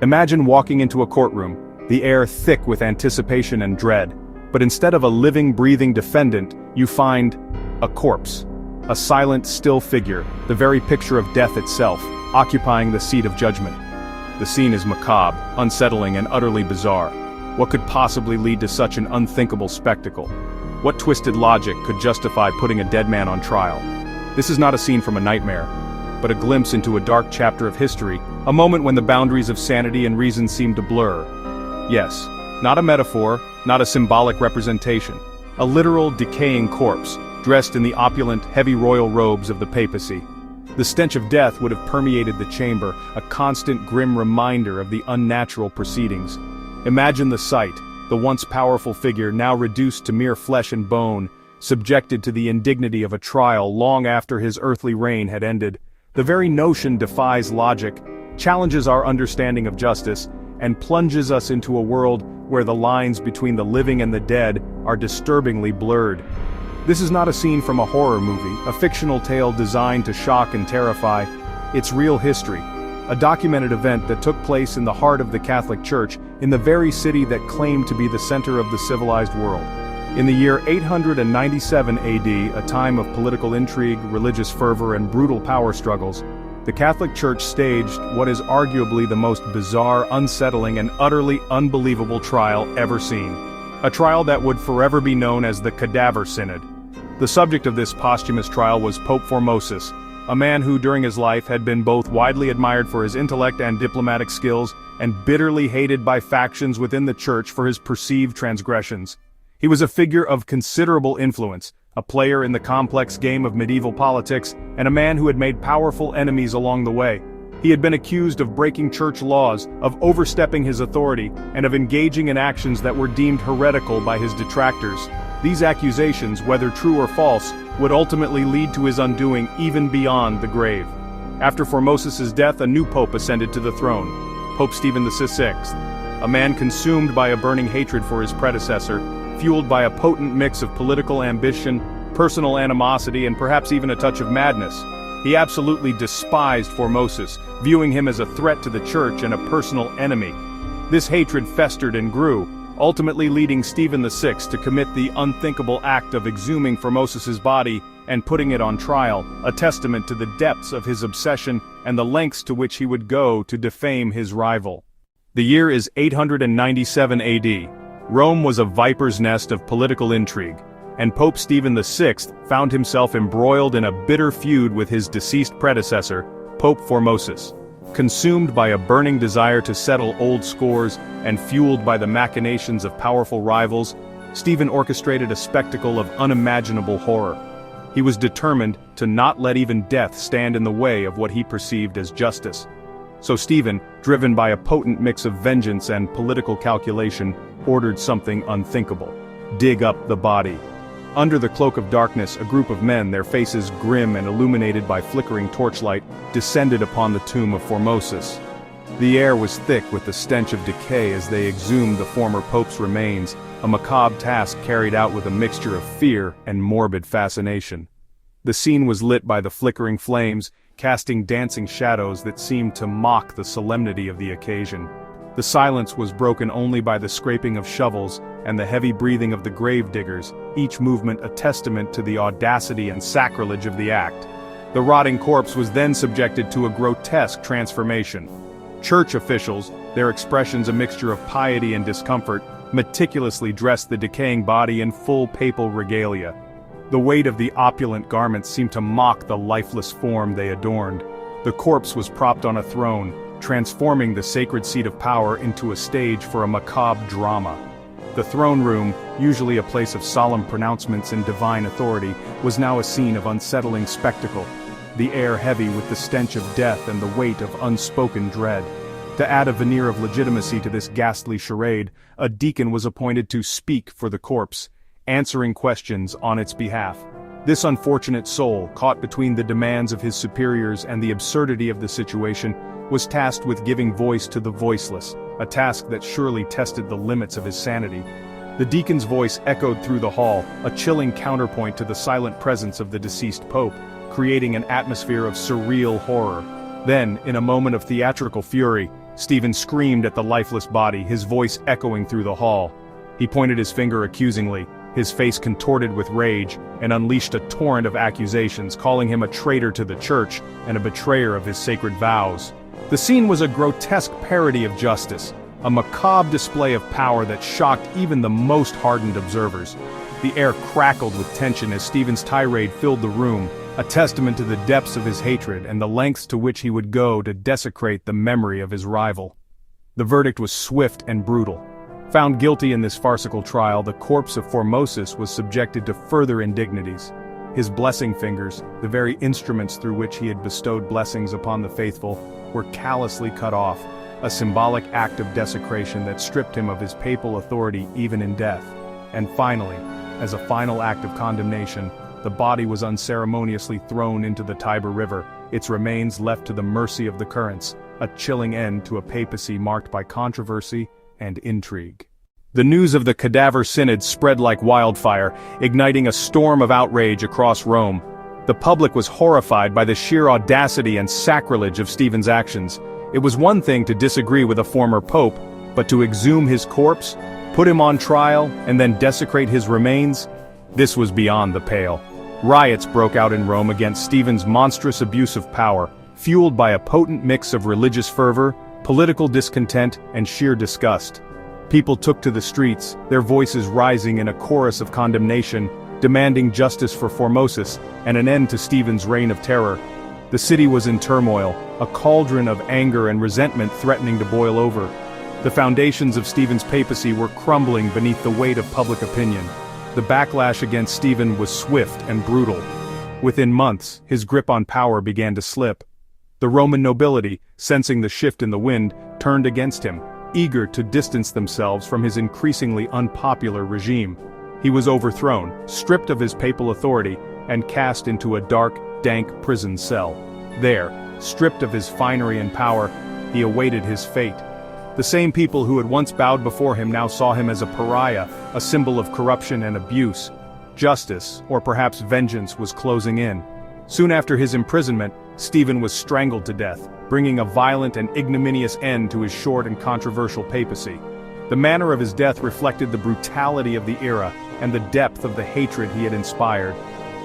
Imagine walking into a courtroom, the air thick with anticipation and dread, but instead of a living, breathing defendant, you find a corpse. A silent, still figure, the very picture of death itself, occupying the seat of judgment. The scene is macabre, unsettling, and utterly bizarre. What could possibly lead to such an unthinkable spectacle? What twisted logic could justify putting a dead man on trial? This is not a scene from a nightmare, but a glimpse into a dark chapter of history, a moment when the boundaries of sanity and reason seem to blur. Yes, not a metaphor, not a symbolic representation. A literal, decaying corpse, dressed in the opulent, heavy royal robes of the papacy. The stench of death would have permeated the chamber, a constant grim reminder of the unnatural proceedings. Imagine the sight, the once powerful figure now reduced to mere flesh and bone, subjected to the indignity of a trial long after his earthly reign had ended. The very notion defies logic, challenges our understanding of justice, and plunges us into a world where the lines between the living and the dead are disturbingly blurred. This is not a scene from a horror movie, a fictional tale designed to shock and terrify. It's real history, a documented event that took place in the heart of the Catholic Church, in the very city that claimed to be the center of the civilized world. In the year 897 AD, a time of political intrigue, religious fervor, and brutal power struggles, the Catholic Church staged what is arguably the most bizarre, unsettling, and utterly unbelievable trial ever seen. A trial that would forever be known as the Cadaver Synod. The subject of this posthumous trial was Pope Formosus, a man who during his life had been both widely admired for his intellect and diplomatic skills, and bitterly hated by factions within the Church for his perceived transgressions. He was a figure of considerable influence, a player in the complex game of medieval politics, and a man who had made powerful enemies along the way. He had been accused of breaking church laws, of overstepping his authority, and of engaging in actions that were deemed heretical by his detractors. These accusations, whether true or false, would ultimately lead to his undoing even beyond the grave. After Formosus's death, a new pope ascended to the throne, Pope Stephen VI, a man consumed by a burning hatred for his predecessor, fueled by a potent mix of political ambition, personal animosity, and perhaps even a touch of madness. He absolutely despised Formosus, viewing him as a threat to the Church and a personal enemy. This hatred festered and grew, ultimately leading Stephen VI to commit the unthinkable act of exhuming Formosus's body and putting it on trial, a testament to the depths of his obsession and the lengths to which he would go to defame his rival. The year is 897 AD. Rome was a viper's nest of political intrigue, and Pope Stephen VI found himself embroiled in a bitter feud with his deceased predecessor, Pope Formosus. Consumed by a burning desire to settle old scores and fueled by the machinations of powerful rivals, Stephen orchestrated a spectacle of unimaginable horror. He was determined to not let even death stand in the way of what he perceived as justice. So Stephen, driven by a potent mix of vengeance and political calculation, ordered something unthinkable: dig up the body. Under the cloak of darkness, a group of men, their faces grim and illuminated by flickering torchlight, descended upon the tomb of Formosus. The air was thick with the stench of decay as they exhumed the former pope's remains, a macabre task carried out with a mixture of fear and morbid fascination. The scene was lit by the flickering flames, casting dancing shadows that seemed to mock the solemnity of the occasion. The silence was broken only by the scraping of shovels and the heavy breathing of the grave diggers, each movement a testament to the audacity and sacrilege of the act. The rotting corpse was then subjected to a grotesque transformation. Church officials, their expressions a mixture of piety and discomfort, meticulously dressed the decaying body in full papal regalia. The weight of the opulent garments seemed to mock the lifeless form they adorned. The corpse was propped on a throne, transforming the sacred seat of power into a stage for a macabre drama. The throne room, usually a place of solemn pronouncements and divine authority, was now a scene of unsettling spectacle, the air heavy with the stench of death and the weight of unspoken dread. To add a veneer of legitimacy to this ghastly charade, a deacon was appointed to speak for the corpse, answering questions on its behalf. This unfortunate soul, caught between the demands of his superiors and the absurdity of the situation, was tasked with giving voice to the voiceless, a task that surely tested the limits of his sanity. The deacon's voice echoed through the hall, a chilling counterpoint to the silent presence of the deceased pope, creating an atmosphere of surreal horror. Then, in a moment of theatrical fury, Stephen screamed at the lifeless body, his voice echoing through the hall. He pointed his finger accusingly, his face contorted with rage, and unleashed a torrent of accusations, calling him a traitor to the church and a betrayer of his sacred vows. The scene was a grotesque parody of justice, a macabre display of power that shocked even the most hardened observers. The air crackled with tension as Stephen's tirade filled the room, a testament to the depths of his hatred and the lengths to which he would go to desecrate the memory of his rival. The verdict was swift and brutal. Found guilty in this farcical trial, the corpse of Formosus was subjected to further indignities. His blessing fingers, the very instruments through which he had bestowed blessings upon the faithful, were callously cut off, a symbolic act of desecration that stripped him of his papal authority even in death. And finally, as a final act of condemnation, the body was unceremoniously thrown into the Tiber River, its remains left to the mercy of the currents, a chilling end to a papacy marked by controversy and intrigue. The news of the Cadaver Synod spread like wildfire, igniting a storm of outrage across Rome. The public was horrified by the sheer audacity and sacrilege of Stephen's actions. It was one thing to disagree with a former pope, but to exhume his corpse, put him on trial, and then desecrate his remains? This was beyond the pale. Riots broke out in Rome against Stephen's monstrous abuse of power, fueled by a potent mix of religious fervor, political discontent, and sheer disgust. People took to the streets, their voices rising in a chorus of condemnation, demanding justice for Formosus and an end to Stephen's reign of terror. The city was in turmoil, a cauldron of anger and resentment threatening to boil over. The foundations of Stephen's papacy were crumbling beneath the weight of public opinion. The backlash against Stephen was swift and brutal. Within months, his grip on power began to slip. The Roman nobility, sensing the shift in the wind, turned against him, eager to distance themselves from his increasingly unpopular regime. He was overthrown, stripped of his papal authority, and cast into a dark, dank prison cell. There, stripped of his finery and power, he awaited his fate. The same people who had once bowed before him now saw him as a pariah, a symbol of corruption and abuse. Justice, or perhaps vengeance, was closing in. Soon after his imprisonment, Stephen was strangled to death, bringing a violent and ignominious end to his short and controversial papacy. The manner of his death reflected the brutality of the era and the depth of the hatred he had inspired.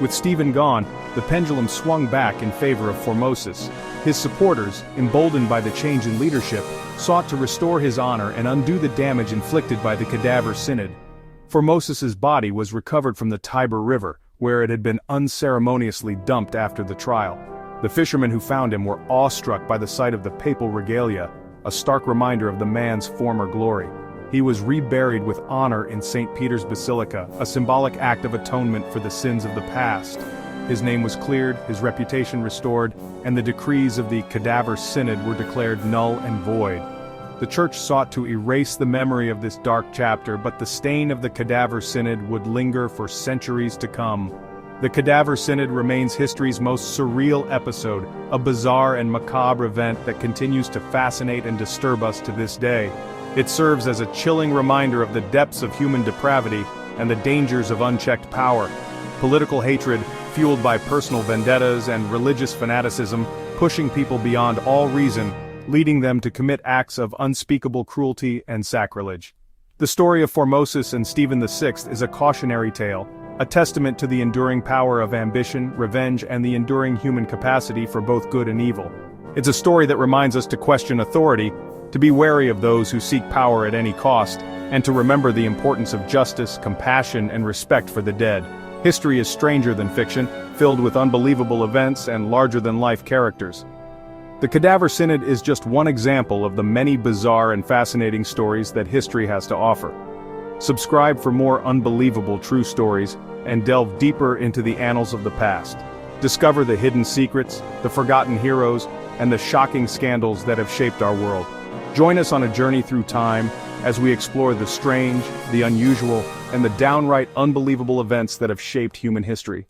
With Stephen gone, the pendulum swung back in favor of Formosus. His supporters, emboldened by the change in leadership, sought to restore his honor and undo the damage inflicted by the Cadaver Synod. Formosus's body was recovered from the Tiber River, where it had been unceremoniously dumped after the trial. The fishermen who found him were awestruck by the sight of the papal regalia, a stark reminder of the man's former glory. He was reburied with honor in St. Peter's Basilica, a symbolic act of atonement for the sins of the past. His name was cleared, his reputation restored, and the decrees of the Cadaver Synod were declared null and void. The Church sought to erase the memory of this dark chapter, but the stain of the Cadaver Synod would linger for centuries to come. The Cadaver Synod remains history's most surreal episode, a bizarre and macabre event that continues to fascinate and disturb us to this day. It serves as a chilling reminder of the depths of human depravity and the dangers of unchecked power. Political hatred, fueled by personal vendettas and religious fanaticism, pushing people beyond all reason, leading them to commit acts of unspeakable cruelty and sacrilege. The story of Formosus and Stephen VI is a cautionary tale, a testament to the enduring power of ambition, revenge, and the enduring human capacity for both good and evil. It's a story that reminds us to question authority, to be wary of those who seek power at any cost, and to remember the importance of justice, compassion, and respect for the dead. History is stranger than fiction, filled with unbelievable events and larger-than-life characters. The Cadaver Synod is just one example of the many bizarre and fascinating stories that history has to offer. Subscribe for more unbelievable true stories and delve deeper into the annals of the past. Discover the hidden secrets, the forgotten heroes, and the shocking scandals that have shaped our world. Join us on a journey through time as we explore the strange, the unusual, and the downright unbelievable events that have shaped human history.